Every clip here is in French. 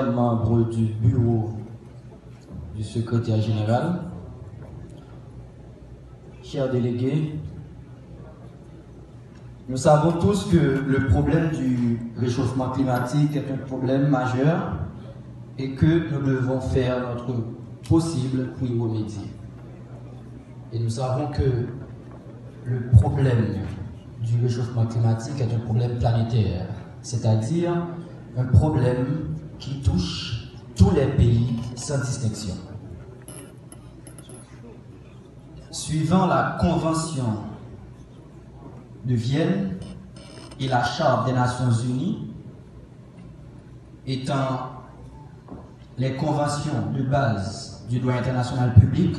chers membres du bureau du secrétaire général, chers délégués, nous savons tous que le problème du réchauffement climatique est un problème majeur et que nous devons faire notre possible pour y remédier. Et nous savons que le problème du réchauffement climatique est un problème planétaire, c'est-à-dire un problème qui touche tous les pays sans distinction. Suivant la Convention de Vienne et la Charte des Nations Unies, étant les conventions de base du droit international public,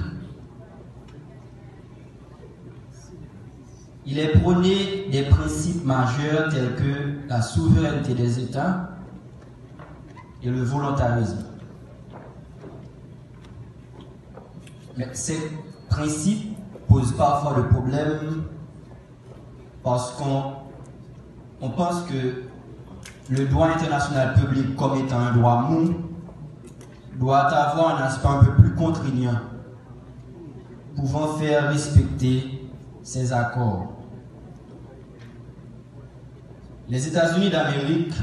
il est prôné des principes majeurs tels que la souveraineté des États et le volontarisme. Mais ces principes posent parfois le problème parce qu'on pense que le droit international public, comme étant un droit mou, doit avoir un aspect un peu plus contraignant, pouvant faire respecter ces accords. Les États-Unis d'Amérique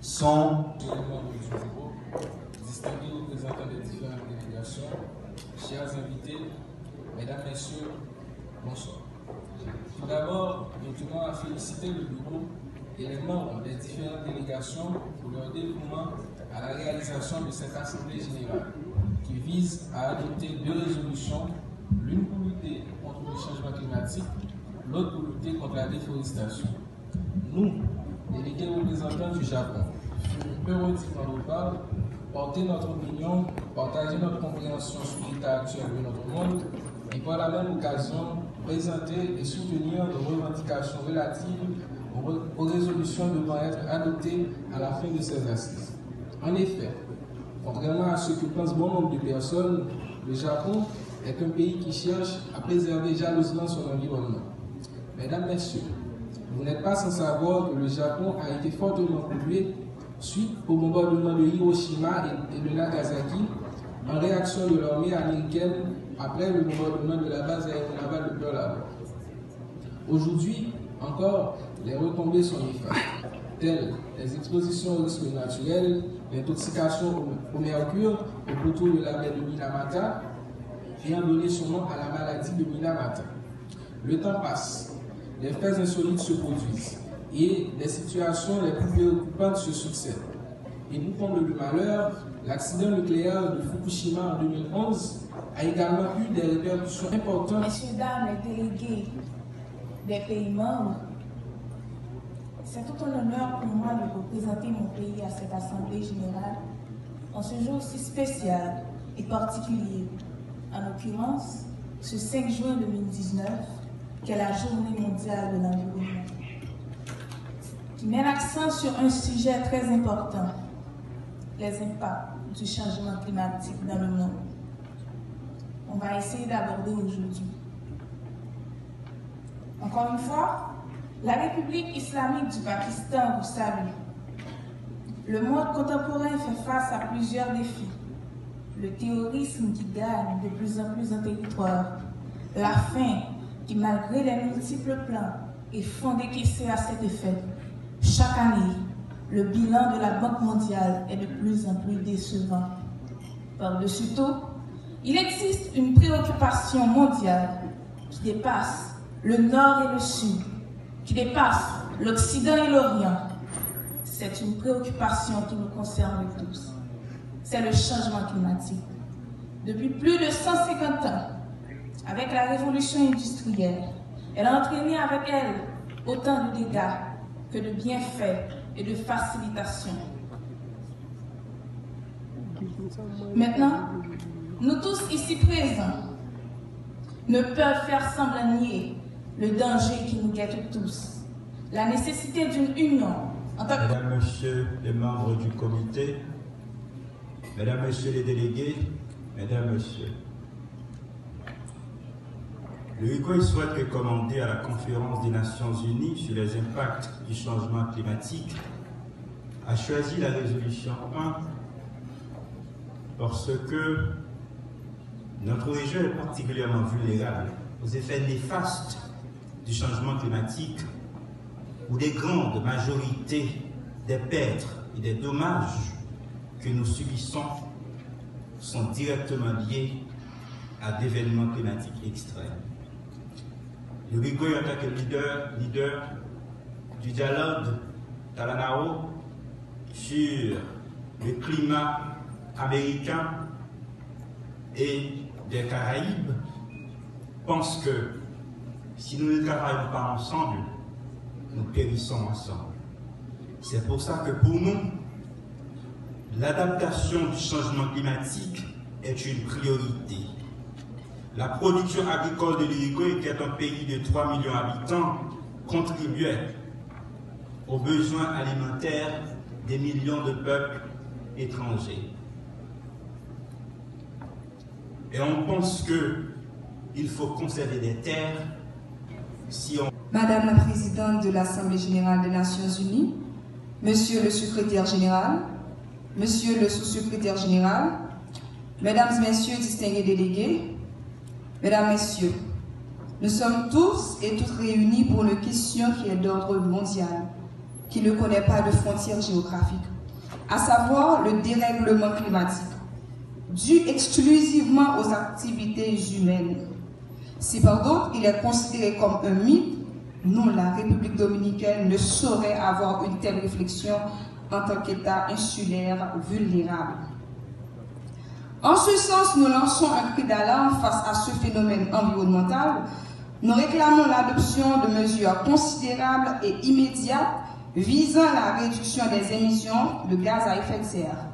sont distingués représentants des différentes délégations, chers invités, mesdames, messieurs, bonsoir. Tout d'abord, nous tenons à féliciter le bureau et les membres des différentes délégations pour leur dévouement à la réalisation de cette Assemblée générale qui vise à adopter 2 résolutions, l'une pour lutter contre le changement climatique, l'autre pour lutter contre la déforestation. Nous, délégués représentants du Japon, périodiquement nous parle, porter notre opinion, partager notre compréhension sur l'état actuel de notre monde et par la même occasion présenter et soutenir nos revendications relatives aux résolutions devant être adoptées à la fin de ces assises. En effet, contrairement à ce que pense bon nombre de personnes, le Japon est un pays qui cherche à préserver jalousement son environnement. Mesdames, Messieurs, vous n'êtes pas sans savoir que le Japon a été fortement pollué suite au bombardement de Hiroshima et de Nagasaki en réaction de l'armée américaine après le bombardement de la base aéronavale de Pearl Harbor. Aujourd'hui, encore, les retombées sont néfastes, telles les expositions aux risques naturels, l'intoxication au mercure au poteau de la baie de Minamata, ayant donné son nom à la maladie de Minamata. Le temps passe, les faits insolites se produisent et les situations les plus préoccupantes se succèdent. Et pour comble le malheur, l'accident nucléaire de Fukushima en 2011 a également eu des répercussions importantes. Messieurs, dames, les délégués des pays membres, c'est tout un honneur pour moi de représenter mon pays à cette Assemblée générale en ce jour si spécial et particulier, en l'occurrence ce 5 juin 2019, qui est la Journée mondiale de l'environnement, qui met l'accent sur un sujet très important, les impacts du changement climatique dans le monde. On va essayer d'aborder aujourd'hui. Encore une fois, la République islamique du Pakistan vous salue. Le monde contemporain fait face à plusieurs défis. Le terrorisme qui gagne de plus en plus un territoire, la faim qui, malgré les multiples plans, est fondée à cet effet. Chaque année, le bilan de la Banque mondiale est de plus en plus décevant. Par-dessus tout, il existe une préoccupation mondiale qui dépasse le Nord et le Sud, qui dépasse l'Occident et l'Orient. C'est une préoccupation qui nous concerne tous. C'est le changement climatique. Depuis plus de 150 ans, avec la révolution industrielle, elle a entraîné avec elle autant de dégâts que de bienfaits et de facilitation. Maintenant, nous tous ici présents ne peuvent faire semblant nier le danger qui nous guette tous, la nécessité d'une union entre... Mesdames, Messieurs les membres du comité, Mesdames, Messieurs les délégués, Mesdames, Messieurs, L'Uruguay souhaite recommander à la Conférence des Nations Unies sur les impacts du changement climatique a choisi la résolution 1 parce que notre région est particulièrement vulnérable aux effets néfastes du changement climatique où des grandes majorités des pertes et des dommages que nous subissons sont directement liés à d'événements climatiques extrêmes. L'Uruguay, en tant que leader du dialogue Talanao sur le climat américain et des Caraïbes, pense que si nous ne travaillons pas ensemble, nous périssons ensemble. C'est pour ça que pour nous, l'adaptation du changement climatique est une priorité. La production agricole de l'Uruguay, qui est un pays de 3 millions d'habitants, contribuait aux besoins alimentaires des millions de peuples étrangers. Et on pense qu'il faut conserver des terres si on... Madame la Présidente de l'Assemblée Générale des Nations Unies, Monsieur le Secrétaire Général, Monsieur le Sous-Secrétaire Général, Mesdames, Messieurs, distingués délégués, Mesdames, Messieurs, nous sommes tous et toutes réunis pour une question qui est d'ordre mondial, qui ne connaît pas de frontières géographiques, à savoir le dérèglement climatique, dû exclusivement aux activités humaines. Si par d'autres, il est considéré comme un mythe, nous, la République dominicaine, ne saurait avoir une telle réflexion en tant qu'État insulaire vulnérable. En ce sens, nous lançons un cri d'alarme face à ce phénomène environnemental. Nous réclamons l'adoption de mesures considérables et immédiates visant la réduction des émissions de gaz à effet de serre.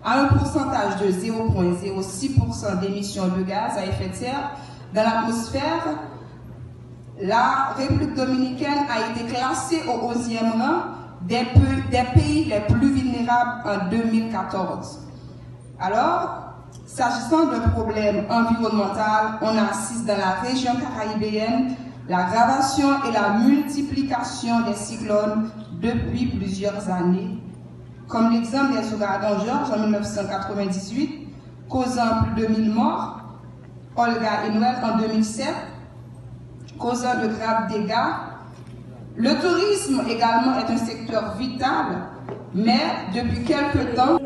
À un pourcentage de 0,06% d'émissions de gaz à effet de serre dans l'atmosphère, la République dominicaine a été classée au 11e rang des pays les plus vulnérables en 2014. Alors, s'agissant d'un problème environnemental, on assiste dans la région caribéenne l'aggravation et la multiplication des cyclones depuis plusieurs années, comme l'exemple des ouragans George en 1998, causant plus de 1000 morts, Olga et Noël en 2007, causant de graves dégâts. Le tourisme également est un secteur vital, mais depuis quelque temps,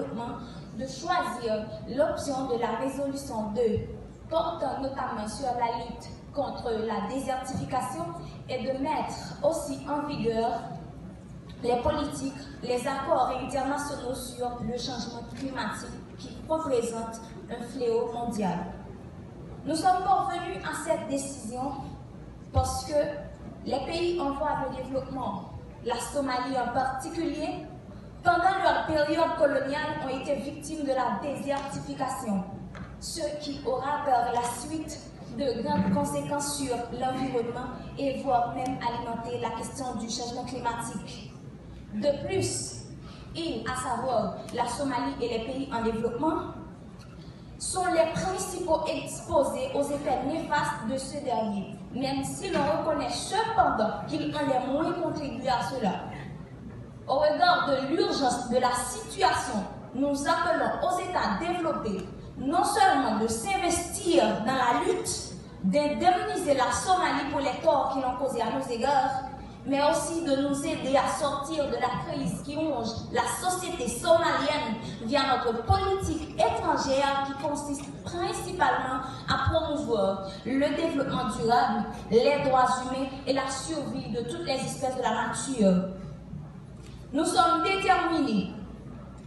de choisir l'option de la résolution 2, portant notamment sur la lutte contre la désertification et de mettre aussi en vigueur les politiques, les accords internationaux sur le changement climatique qui représente un fléau mondial. Nous sommes parvenus à cette décision parce que les pays en voie de développement, la Somalie en particulier, pendant leur période coloniale ont été victimes de la désertification, ce qui aura par la suite de grandes conséquences sur l'environnement et voire même alimenter la question du changement climatique. De plus, ils, à savoir la Somalie et les pays en développement, sont les principaux exposés aux effets néfastes de ce dernier, même si l'on reconnaît cependant qu'ils ont les moins contribué à cela. Au regard de l'urgence de la situation, nous appelons aux États développés non seulement de s'investir dans la lutte, d'indemniser la Somalie pour les torts qu'ils ont causés à nos égards, mais aussi de nous aider à sortir de la crise qui ronge la société somalienne via notre politique étrangère qui consiste principalement à promouvoir le développement durable, les droits humains et la survie de toutes les espèces de la nature. Nous sommes déterminés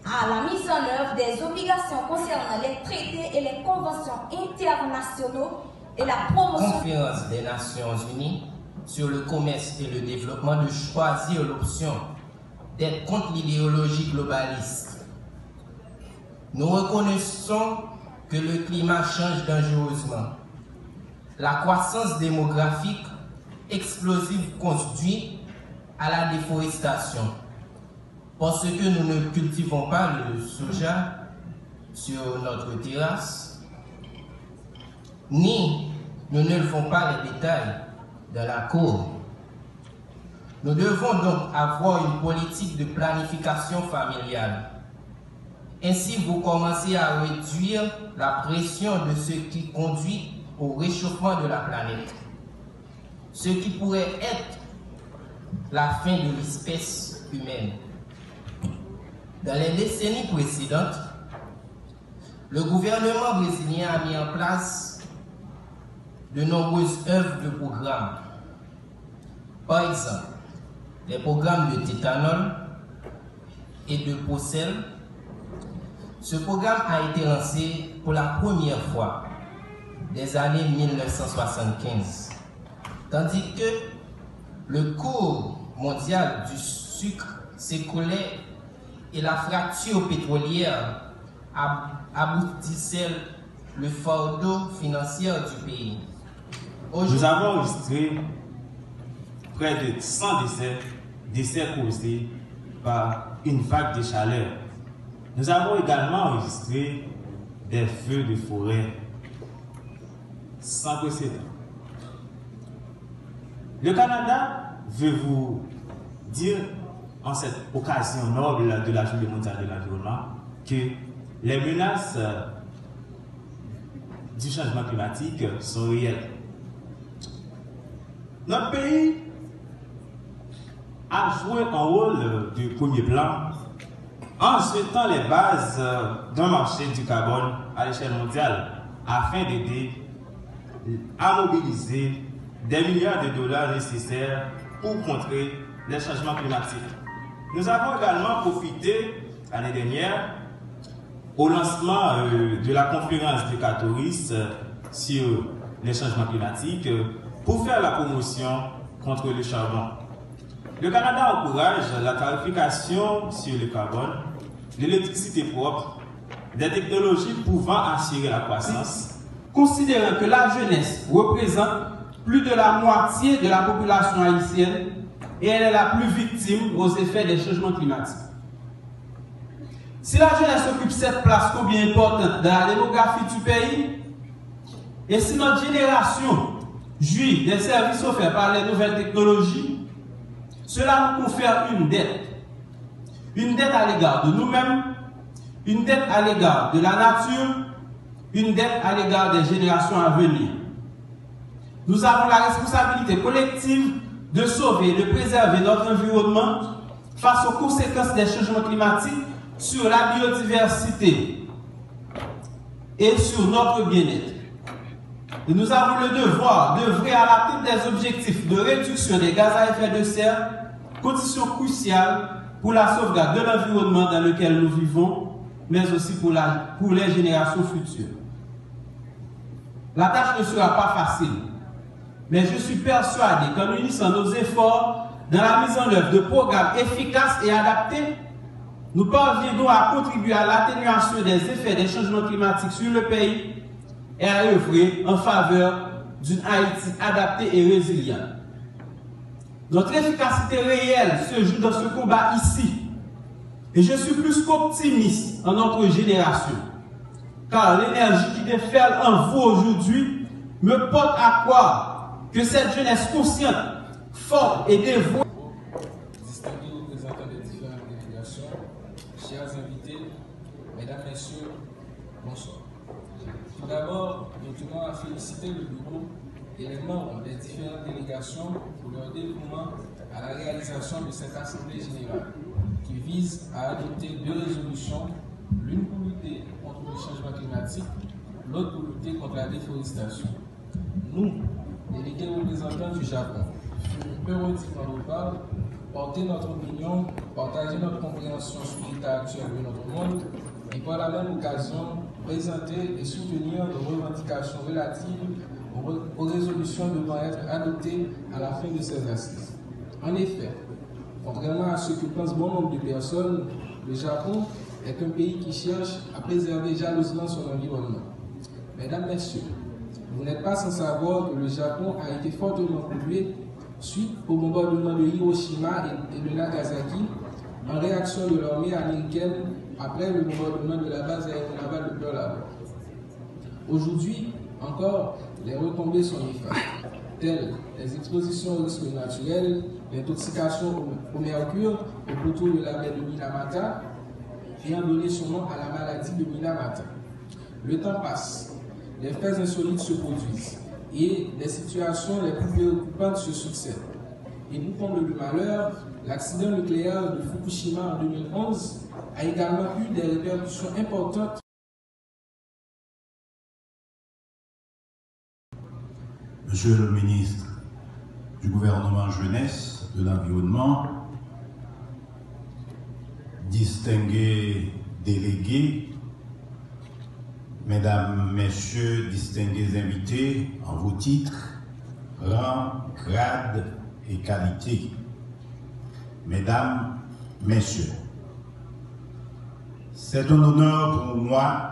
à la mise en œuvre des obligations concernant les traités et les conventions internationaux et la promotion. Conférence des Nations Unies sur le commerce et le développement de choisir l'option d'être contre l'idéologie globaliste. Nous reconnaissons que le climat change dangereusement. La croissance démographique explosive conduit à la déforestation. Parce que nous ne cultivons pas le soja sur notre terrasse, ni nous ne levons pas les détails de la cour. Nous devons donc avoir une politique de planification familiale. Ainsi, vous commencez à réduire la pression de ce qui conduit au réchauffement de la planète, ce qui pourrait être la fin de l'espèce humaine. Dans les décennies précédentes, le gouvernement brésilien a mis en place de nombreuses œuvres de programmes. Par exemple, les programmes de tétanol et de Pocel. Ce programme a été lancé pour la première fois des années 1975, tandis que le cours mondial du sucre s'écoulait et la fracture pétrolière aboutissait le fardeau financier du pays. Nous avons enregistré près de 100 décès causés par une vague de chaleur. Nous avons également enregistré des feux de forêt sans précédent. Le Canada veut vous dire en cette occasion noble de la Journée mondiale de l'environnement que les menaces du changement climatique sont réelles. Notre pays a joué un rôle de premier plan en jetant les bases d'un marché du carbone à l'échelle mondiale afin d'aider à mobiliser des milliards de dollars nécessaires pour contrer les changements climatiques. Nous avons également profité l'année dernière au lancement de la conférence de Katowice sur les changements climatiques pour faire la promotion contre le charbon. Le Canada encourage la tarification sur le carbone, l'électricité propre, des technologies pouvant assurer la croissance. Considérant que la jeunesse représente plus de la moitié de la population haïtienne et elle est la plus victime aux effets des changements climatiques. Si la jeunesse occupe cette place combien importante dans la démographie du pays, et si notre génération jouit des services offerts par les nouvelles technologies, cela nous confère une dette. Une dette à l'égard de nous-mêmes, une dette à l'égard de la nature, une dette à l'égard des générations à venir. Nous avons la responsabilité collective de sauver et de préserver notre environnement face aux conséquences des changements climatiques sur la biodiversité et sur notre bien-être. Et nous avons le devoir d'œuvrer à l'atteinte des objectifs de réduction des gaz à effet de serre, condition cruciale pour la sauvegarde de l'environnement dans lequel nous vivons, mais aussi pour les générations futures. La tâche ne sera pas facile, mais je suis persuadé qu'en unissant nos efforts dans la mise en œuvre de programmes efficaces et adaptés, nous parviendrons à contribuer à l'atténuation des effets des changements climatiques sur le pays et à œuvrer en faveur d'une Haïti adaptée et résiliente. Notre efficacité réelle se joue dans ce combat ici, et je suis plus qu'optimiste en notre génération, car l'énergie qui déferle en vous aujourd'hui me porte à croire que cette jeunesse consciente, forte et dévouée. Distingués représentants des différentes délégations, chers invités, mesdames, messieurs, bonsoir. Tout d'abord, nous tenons à féliciter le bureau et les membres des différentes délégations pour leur dévouement à la réalisation de cette Assemblée générale qui vise à adopter 2 résolutions, l'une pour lutter contre le changement climatique, l'autre pour lutter contre la déforestation. Nous, délégués représentants du Japon, périodiquement nous parlent, porter notre opinion, partager notre compréhension sur l'état actuel de notre monde et par la même occasion présenter et soutenir nos revendications relatives aux résolutions devant être adoptées à la fin de ces assises. En effet, contrairement à ce que pense bon nombre de personnes, le Japon est un pays qui cherche à préserver jalousement son environnement. Mesdames, Messieurs, vous n'êtes pas sans savoir que le Japon a été fortement pollué suite au bombardement de Hiroshima et de Nagasaki en réaction de l'armée américaine après le bombardement de la base aéronavale de Pearl Harbor. Aujourd'hui, Encore, les retombées sont néfastes, telles les expositions aux risques naturels, l'intoxication au mercure au poteau de la baie de Minamata, ayant donné son nom à la maladie de Minamata. Le temps passe, les faits insolites se produisent et les situations les plus préoccupantes se succèdent. Et pour comble le malheur, l'accident nucléaire de Fukushima en 2011 a également eu des répercussions importantes. Monsieur le ministre du gouvernement jeunesse, de l'environnement, distingués délégués, mesdames, messieurs, distingués invités en vos titres, rangs, grades et qualités. Mesdames, messieurs, c'est un honneur pour moi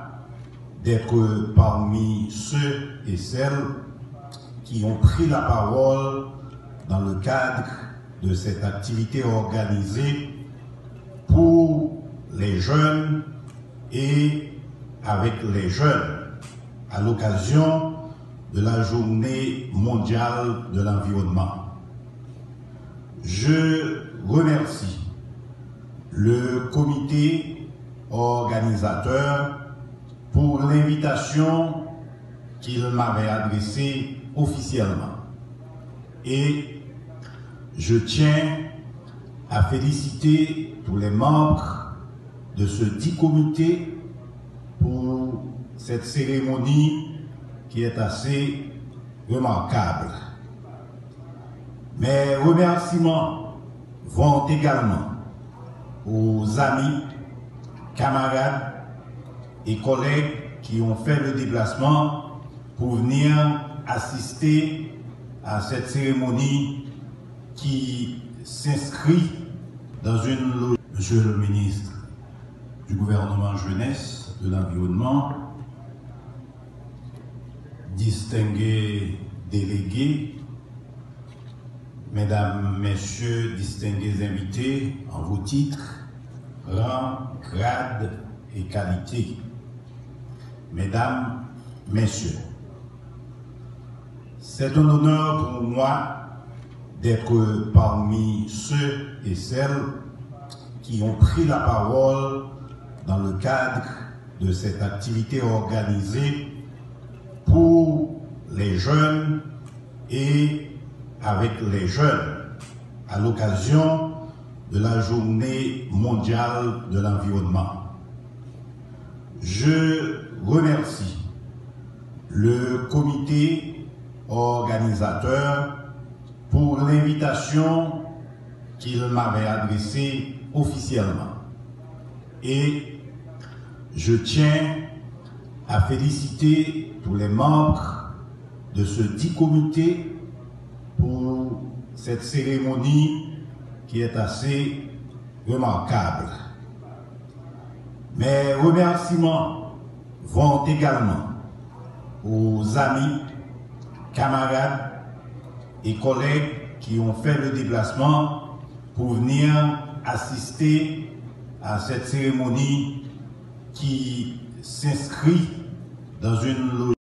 d'être parmi ceux et celles qui ont pris la parole dans le cadre de cette activité organisée pour les jeunes et avec les jeunes à l'occasion de la Journée mondiale de l'environnement. Je remercie le comité organisateur pour l'invitation qu'il m'avait adressée officiellement. Et je tiens à féliciter tous les membres de ce dit comité pour cette cérémonie qui est assez remarquable. Mes remerciements vont également aux amis, camarades et collègues qui ont fait le déplacement pour venir assister à cette cérémonie qui s'inscrit dans une logique. Monsieur le ministre du gouvernement jeunesse, de l'environnement, distingués délégués, mesdames, messieurs, distingués invités en vos titres, rangs, grades et qualités. Mesdames, messieurs, c'est un honneur pour moi d'être parmi ceux et celles qui ont pris la parole dans le cadre de cette activité organisée pour les jeunes et avec les jeunes à l'occasion de la Journée mondiale de l'environnement. Je remercie le comité organisateur pour l'invitation qu'il m'avait adressée officiellement. Et je tiens à féliciter tous les membres de ce dit comité pour cette cérémonie qui est assez remarquable. Mes remerciements vont également aux amis, camarades et collègues qui ont fait le déplacement pour venir assister à cette cérémonie qui s'inscrit dans une logique.